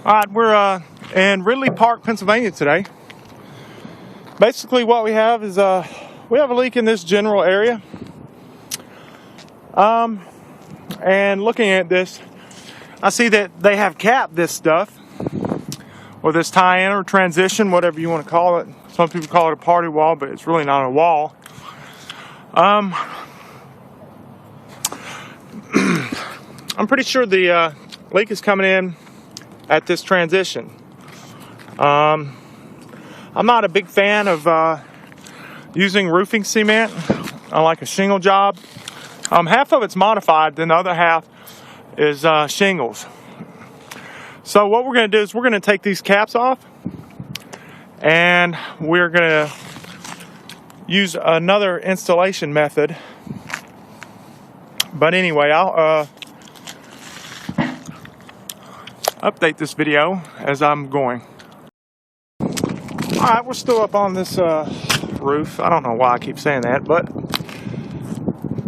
All right, we're in Ridley Park, Pennsylvania today. Basically, what we have is we have a leak in this general area. And looking at this, I see that they have capped this stuff, or this tie-in or transition, whatever you want to call it. Some people call it a party wall, but it's really not a wall. I'm pretty sure the leak is coming in at this transition. I'm not a big fan of using roofing cement on like a shingle job. Half of it's modified, then the other half is shingles. So what we're going to do is we're going to take these caps off, and we're going to use another installation method. But anyway, I'll update this video as I'm going. Alright, we're still up on this roof. I don't know why I keep saying that, but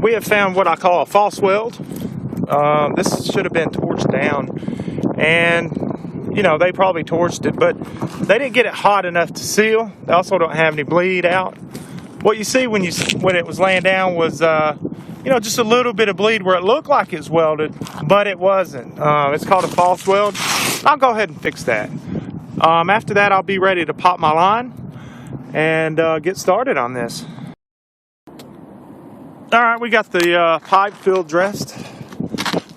we have found what I call a false weld. This should have been torched down, and you know, they probably torched it, but they didn't get it hot enough to seal. They also don't have any bleed out. What you see when it was laying down was you know, just a little bit of bleed where it looked like it's welded, but it wasn't. It's called a false weld. I'll go ahead and fix that. After that, I'll be ready to pop my line and get started on this. All right, we got the pipe filled dressed.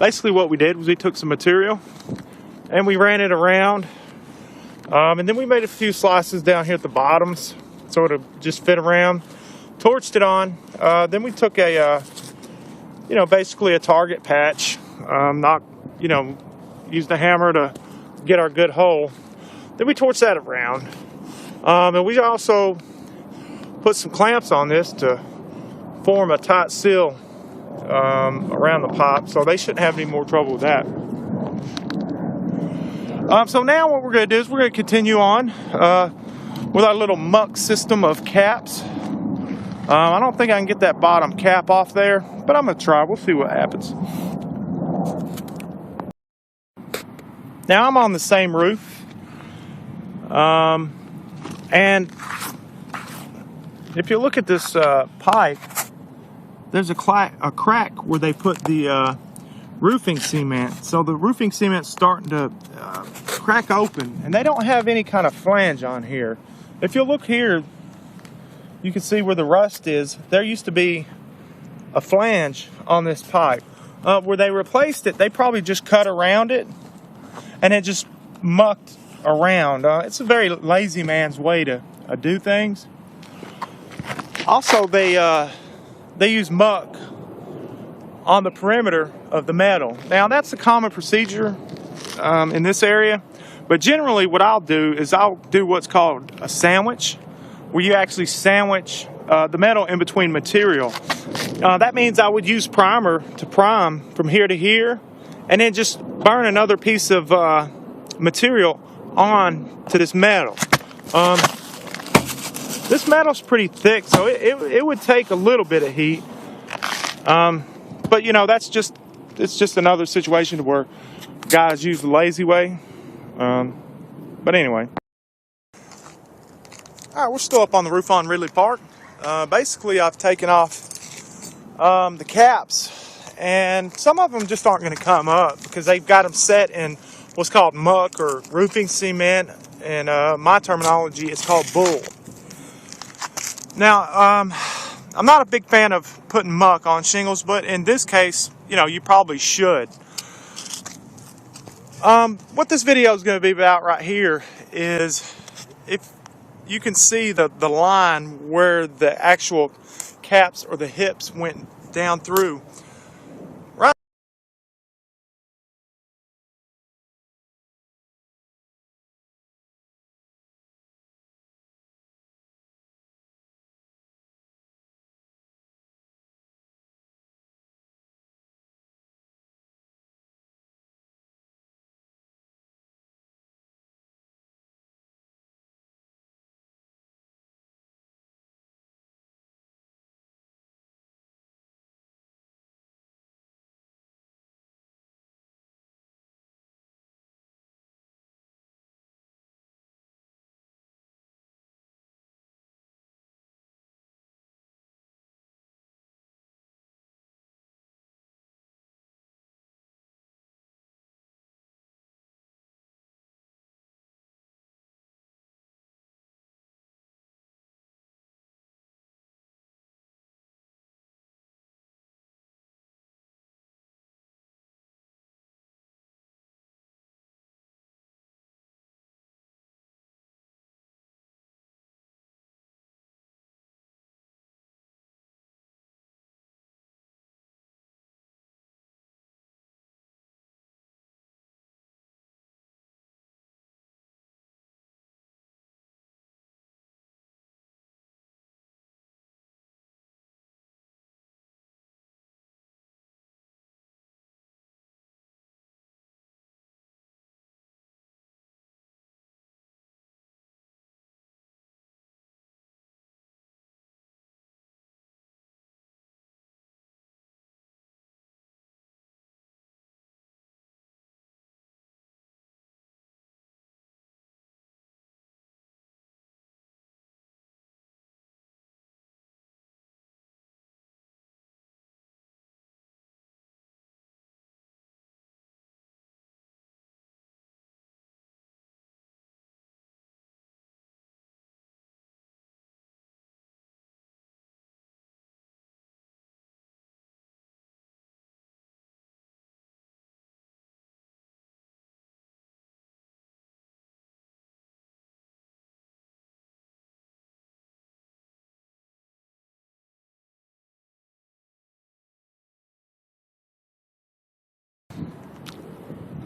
Basically what we did was we took some material and we ran it around, and then we made a few slices down here at the bottoms so it'll just fit around. Torched it on. Then we took a you know, basically a target patch, you know, used a hammer to get our good hole. Then we torched that around, and we also put some clamps on this to form a tight seal around the pipe, so they shouldn't have any more trouble with that. So now what we're going to do is we're going to continue on with our little muck system of caps. I don't think I can get that bottom cap off there, but I'm going to try. We'll see what happens. Now I'm on the same roof, and if you look at this pipe, there's a crack where they put the roofing cement. So the roofing cement's starting to crack open, and they don't have any kind of flange on here. If you look here, you can see where the rust is. There used to be a flange on this pipe. Where they replaced it, they probably just cut around it, and it just mucked around. It's a very lazy man's way to do things. Also, they use muck on the perimeter of the metal. Now, that's a common procedure in this area, but generally what I'll do is I'll do what's called a sandwich, where you actually sandwich the metal in between material. That means I would use primer to prime from here to here, and then just burn another piece of material on to this metal. This metal's pretty thick, so it would take a little bit of heat. But you know, it's just another situation where guys use the lazy way. But anyway. All right, we're still up on the roof on Ridley Park. Basically, I've taken off the caps, and some of them just aren't going to come up because they've got them set in what's called muck or roofing cement, and my terminology is called bull. Now, I'm not a big fan of putting muck on shingles, but in this case, you know, you probably should. What this video is going to be about right here is, if you can see the line where the actual caps or the hips went down through.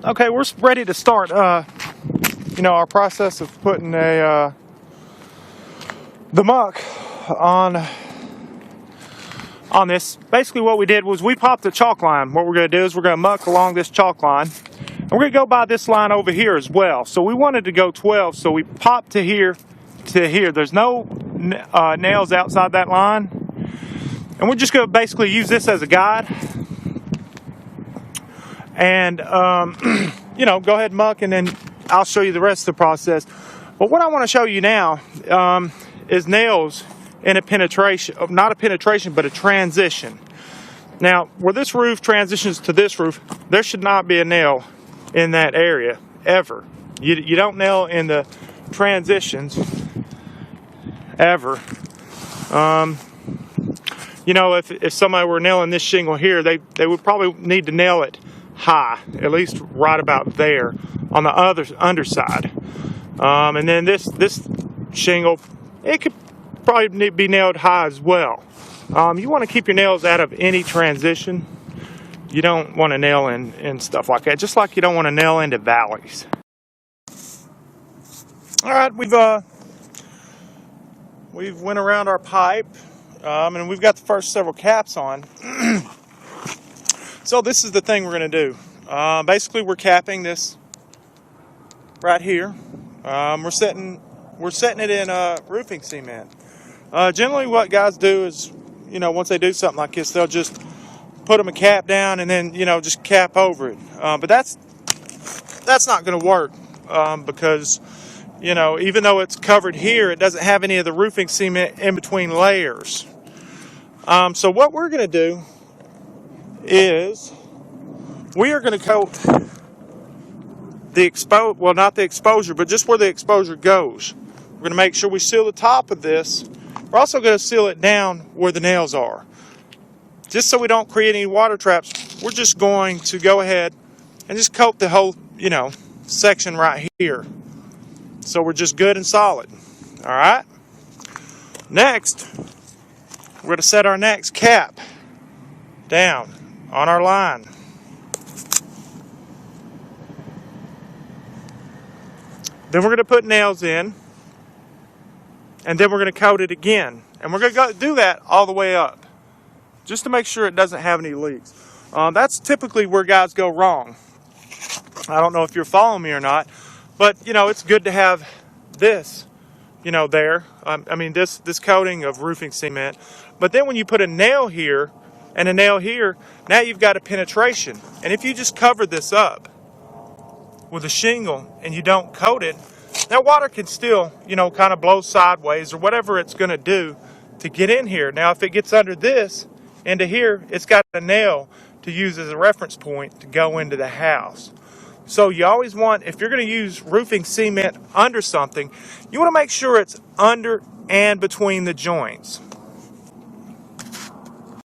Okay, we're ready to start, our process of putting the muck on this. Basically what we did was we popped the chalk line. What we're going to do is we're going to muck along this chalk line. And we're going to go by this line over here as well. So we wanted to go 12, so we popped to here to here. There's no nails outside that line. And we're just going to basically use this as a guide. And, go ahead and muck, and then I'll show you the rest of the process. But what I want to show you now is nails in a penetration, not a penetration, but a transition. Now, where this roof transitions to this roof, there should not be a nail in that area, ever. You don't nail in the transitions, ever. If somebody were nailing this shingle here, they would probably need to nail it high, at least right about there on the underside. And then this shingle, it could probably be nailed high as well. You want to keep your nails out of any transition. You don't want to nail in stuff like that, just like you don't want to nail into valleys. All right, we've went around our pipe, and we've got the first several caps on. So this is the thing we're going to do. Basically, we're capping this right here. We're setting it in roofing cement. Generally, what guys do is, once they do something like this, they'll just put them a cap down and then, just cap over it. But that's not going to work because, even though it's covered here, it doesn't have any of the roofing cement in between layers. So what we're going to do is we are going to coat not the exposure, but just where the exposure goes. We're going to make sure we seal the top of this. We're also going to seal it down where the nails are. Just so we don't create any water traps, we're just going to go ahead and just coat the whole, section right here. So we're just good and solid. All right. Next, we're going to set our next cap down on our line. Then we're going to put nails in, and then we're going to coat it again. And we're going to do that all the way up, just to make sure it doesn't have any leaks. That's typically where guys go wrong. I don't know if you're following me or not, but, it's good to have this, there. This coating of roofing cement. But then when you put a nail here and a nail here, now you've got a penetration. And if you just cover this up with a shingle and you don't coat it, that water can still, kind of blow sideways or whatever it's going to do to get in here. Now, if it gets under this into here, it's got a nail to use as a reference point to go into the house. So you always want, if you're going to use roofing cement under something, you want to make sure it's under and between the joints.